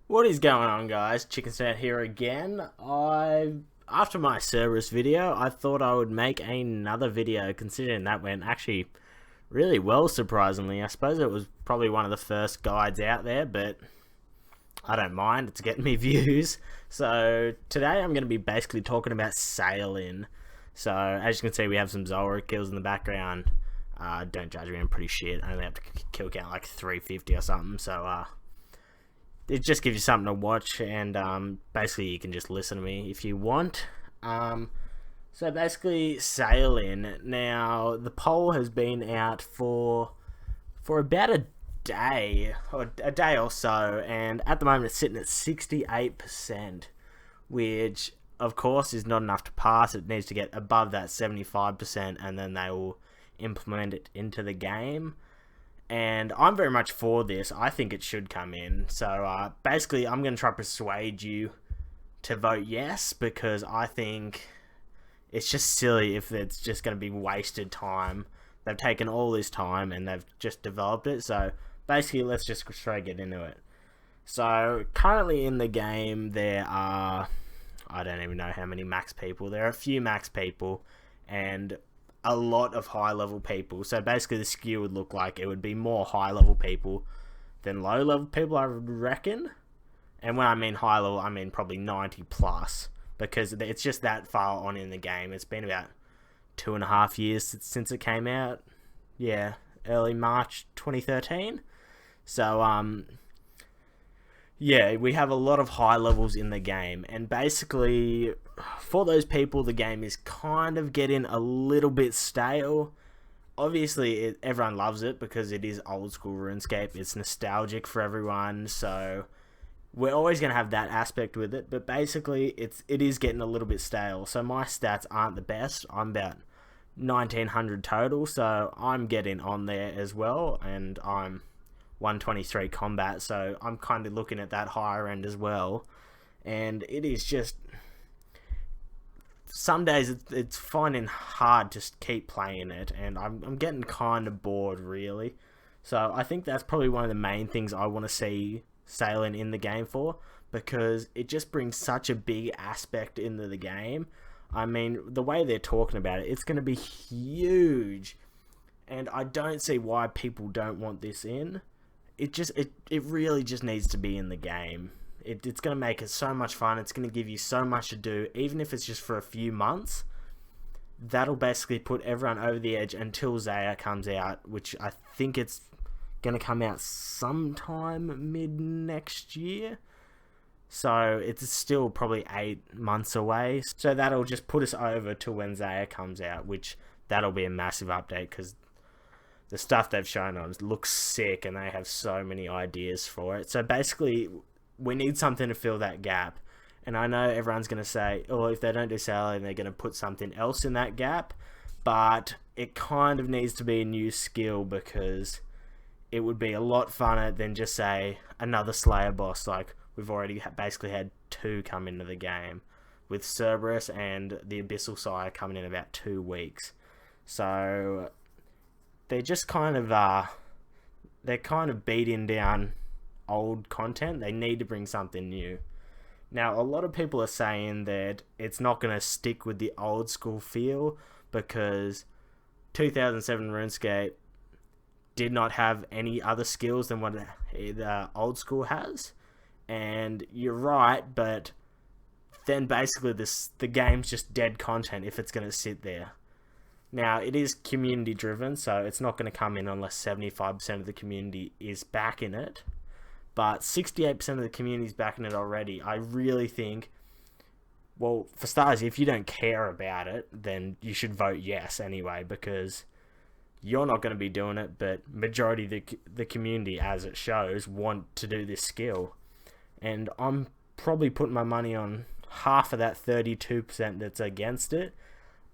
What is going on, guys? Chickensnout here again. After my Cerberus video, I thought I would make another video, considering that went actually really well, surprisingly. I suppose it was probably one of the first guides out there, but I don't mind. It's getting me views. So today I'm going to be basically talking about sailing. So as you can see, we have some Zolra kills in the background. Don't judge me, I'm pretty shit. I only have to kill count like 350 or something. So it just gives you something to watch, and basically you can just listen to me if you want. So basically, sailing. Now the poll has been out for about a day or so, and at the moment it's sitting at 68%, which of course is not enough to pass. It needs to get above that 75%, and then they will implement it into the game. And I'm very much for this. I think it should come in. So basically, I'm going to try to persuade you to vote yes, because I think it's just silly if it's just going to be wasted time. They've taken all this time and they've just developed it. So basically, let's just straight get into it. So currently in the game, there are, I don't even know how many max people. There are a few max people and a lot of high level people. So basically the skew would look like it would be more high level people than low level people, I would reckon. And when I mean high level, I mean probably 90 plus, because it's just that far on in the game. It's been about 2.5 years since it came out. Yeah, early March 2013. So yeah, we have a lot of high levels in the game, and basically for those people the game is kind of getting a little bit stale. Obviously everyone loves it because it is old school RuneScape, it's nostalgic for everyone, so we're always going to have that aspect with it, but basically it is getting a little bit stale. So my stats aren't the best. I'm about 1900 total, so I'm getting on there as well, and I'm 123 combat, so I'm kind of looking at that higher end as well. And it is just, some days it's finding hard to keep playing it, and I'm getting kind of bored, really. So I think that's probably one of the main things I want to see sailing in the game for, because it just brings such a big aspect into the game. I mean, the way they're talking about it, it's going to be huge, and I don't see why people don't want this in. It really just needs to be in the game. It's going to make it so much fun. It's going to give you so much to do, even if it's just for a few months. That'll basically put everyone over the edge until Zaya comes out, which I think it's going to come out sometime mid next year. So it's still probably 8 months away. So that'll just put us over to when Zaya comes out, which that'll be a massive update, because the stuff they've shown on looks sick and they have so many ideas for it. So basically, we need something to fill that gap. And I know everyone's going to say, oh, if they don't do sailing, they're going to put something else in that gap. But it kind of needs to be a new skill, because it would be a lot funner than just, say, another Slayer boss. Like, we've already basically had 2 come into the game, with Cerberus and the Abyssal Sire coming in about 2 weeks. So they're just kind of they're kind of beating down old content. They need to bring something new. Now, a lot of people are saying that it's not going to stick with the old school feel, because 2007 RuneScape did not have any other skills than what the old school has. And you're right, but then basically the game's just dead content if it's going to sit there. Now, it is community driven, so it's not going to come in unless 75% of the community is backing it. But 68% of the community is backing it already. I really think, well, for starters, if you don't care about it, then you should vote yes anyway, because you're not going to be doing it, but majority of the community, as it shows, want to do this skill. And I'm probably putting my money on half of that 32% that's against it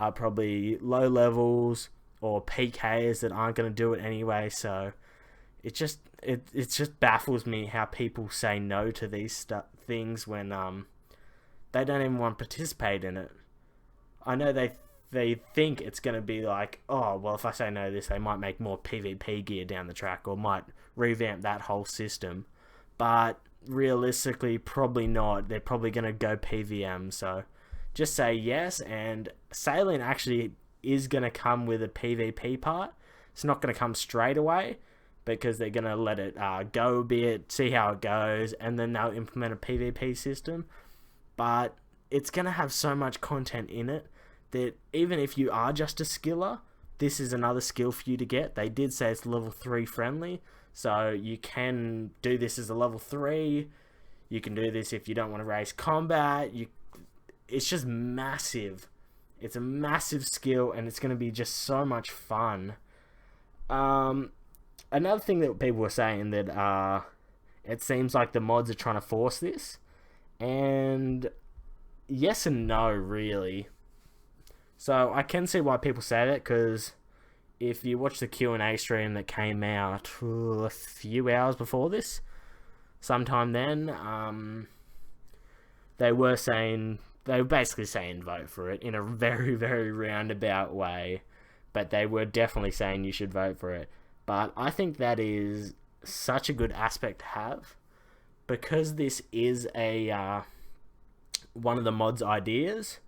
are probably low levels or PKs that aren't going to do it anyway. So it just baffles me how people say no to these things when they don't even want to participate in it. I know they think it's going to be like, oh, well, if I say no to this, they might make more PvP gear down the track, or might revamp that whole system. But realistically, probably not. They're probably going to go PVM. So just say yes. And Sailing actually is going to come with a PvP part. It's not going to come straight away because they're going to let it go a bit, see how it goes, and then they'll implement a PvP system. But it's going to have so much content in it that even if you are just a skiller, this is another skill for you to get. They did say it's level 3 friendly, so you can do this as a level 3. You can do this if you don't want to race combat. It's just massive. It's a massive skill, and it's going to be just so much fun. Another thing that people were saying that it seems like the mods are trying to force this, and yes and no, really. So I can see why people say that, because if you watch the Q&A stream that came out a few hours before this, sometime then, they were basically saying vote for it in a very, very roundabout way, but they were definitely saying you should vote for it. But I think that is such a good aspect to have, because this is a one of the mod's ideas.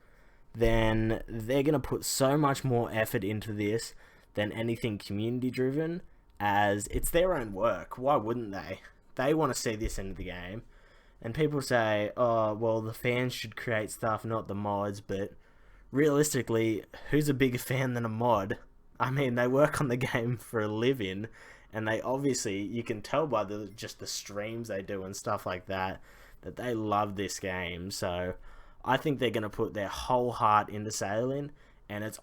Then they're going to put so much more effort into this than anything community driven, as it's their own work. Why wouldn't they? They want to see this into the game. And people say, oh, well, the fans should create stuff, not the mods. But realistically, who's a bigger fan than a mod? I mean, they work on the game for a living, and they obviously, you can tell by just the streams they do and stuff like that they love this game. So I think they're going to put their whole heart into Sailing, and it's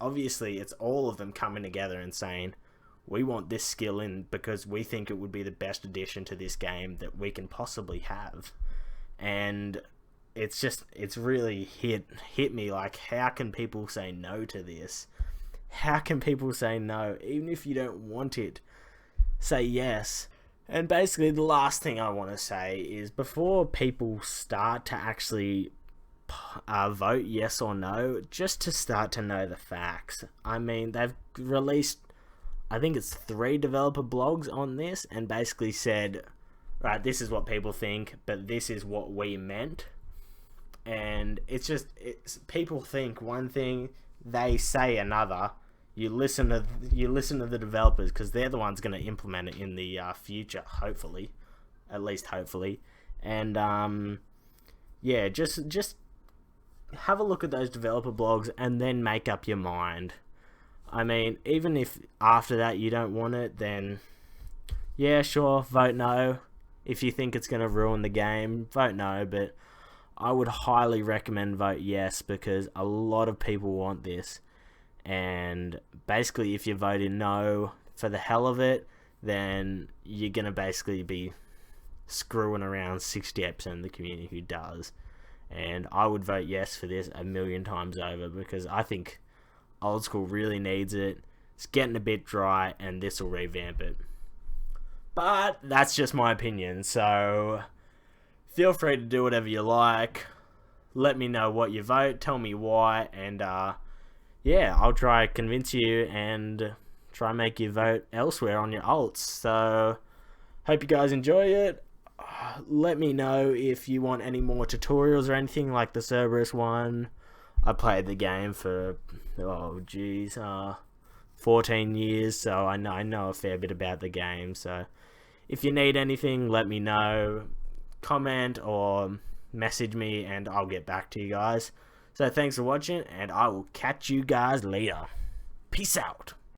all of them coming together and saying, we want this skill in because we think it would be the best addition to this game that we can possibly have. And it's really hit me, like, how can people say no to this? How can people say no? Even if you don't want it, say yes. And basically the last thing I want to say is, before people start to actually vote yes or no, just to start to know the facts. I mean, they've released, I think it's 3 developer blogs on this, and basically said, right, this is what people think, but this is what we meant. And it's people think one thing, they say another. You listen to the developers, because they're the ones going to implement it in the future, hopefully, at least hopefully. And yeah, just have a look at those developer blogs and then make up your mind. I mean, even if after that you don't want it, then yeah, sure, vote no. If you think it's going to ruin the game, vote no. But I would highly recommend vote yes, because a lot of people want this. And basically, if you voted no for the hell of it, then you're going to basically be screwing around 68% of the community who does. And I would vote yes for this 1,000,000 times over, because I think old school really needs it. It's getting a bit dry, and this will revamp it. But that's just my opinion, so feel free to do whatever you like. Let me know what you vote, tell me why, and yeah, I'll try to convince you and try and make you vote elsewhere on your alts. So hope you guys enjoy it. Let me know if you want any more tutorials or anything like the Cerberus one. I played the game for 14 years, so I know a fair bit about the game. So if you need anything, let me know, comment or message me, and I'll get back to you guys. So thanks for watching, and I will catch you guys later. Peace out.